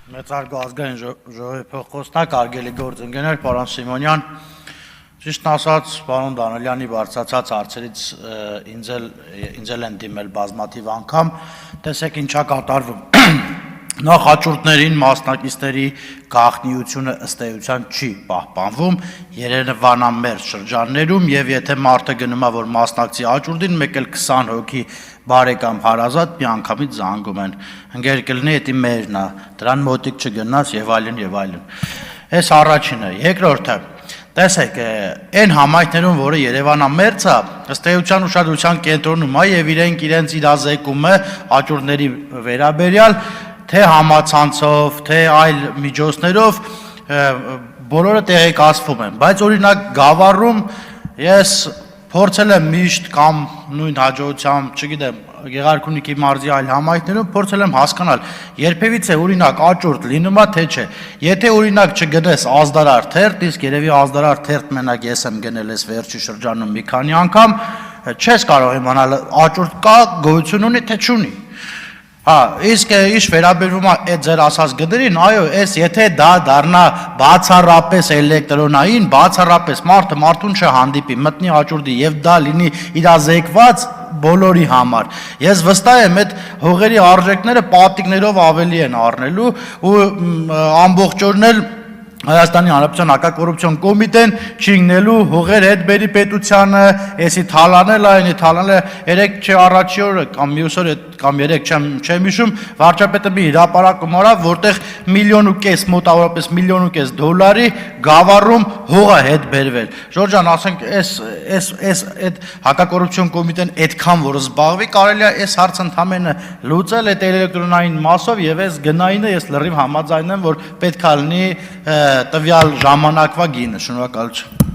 Մեծարգո ազգային ժողովի փոխխոսնակ արգելի գործընկերներ, պարոն Սիմոնյան, ճիշտն ասած, պարոն Դանիելյանի բարձրացած հարցերից ինձ էլ են դիմել բազմաթիվ անգամ, տեսեք ինչա կատարվում։ Նախ հաճույքներին մասնակիցների գաղտնիությունը ըստ էության չի պահպանվում Երևանամերձ շրջաններում եւ եթե մարդը գնում է որ մասնակցի հաճույքին, մեկ էլ 20 հոգի բարեկամ հարազատ մի անգամից զանգում են։ Ընկեր կլինի, դա մերն է, դրան մոտիկ չգնաց եւ այլն եւ այլն։ Այս առաջինը, երկրորդը տեսեք, այն համայնքներում, որը Երևանամերձ է, ըստ էության ուշադրության կենտրոնում է եւ իրենց իրազեկումը հաճույքների վերաբերյալ թե համացանցով, թե այլ միջոցներով բոլորը տեղեկացվում են, բայց օրինակ Գավառում ես փորձել եմ միշտ կամ նույն հաջողությամբ, չգիտեմ, Գեղարքունիքի մարզի այլ համայնքներում փորձել եմ հասկանալ, երբևիցե օրինակ աճուրդ լինում է թե չէ։ Եթե օրինակ չգնես ազդարար թերթ, իսկ երևի ազդարար թերթ մենակ ես եմ գնել այս վերջի շրջանում մի քանի անգամ, չես կարող իմանալ աճուրդ կա, գոյություն ունի թե չունի։ Իսկ ինչ վերաբերվում է այդ ձեր ասած գդերին, այո, եթե դա դառնա բացառապես էլեկտրոնային, բացառապես մարդուն չհանդիպի, մտնի հաճույքի եւ դա լինի իրազեկված բոլորի համար։ Ես վստահ եմ, այդ հողերի արժեքները պատիկներով ավելի են առնելու ու ամբողջորեն էլ Հայաստանի Հանրապետության հակակոռուպցիոն կոմիտեն չինգնելու հողեր հետ բերի պետությանը, էսի թալանել այն, թալանել երեք չէ առաջի օրը կամ մյուս օրը կամ երեք չեմ հիշում, վարչապետը մի հրապարակում արավ, որտեղ 1.5 միլիոն, մոտավորապես 1.5 միլիոն դոլարի Գավառում հողը հետ բերվել։ Ժորժան, ասենք, այս այդ հակակոռուպցիոն կոմիտեն այդքան որ զբաղվի, կարելի է այս հարցը ընդամենը լուծել այդ էլեկտրոնային մասով եւ այս գնայինը ես լրիվ համաձայն եմ, որ պետք է լինի տվյալ ժամանակվա գինը, շնորհակալություն։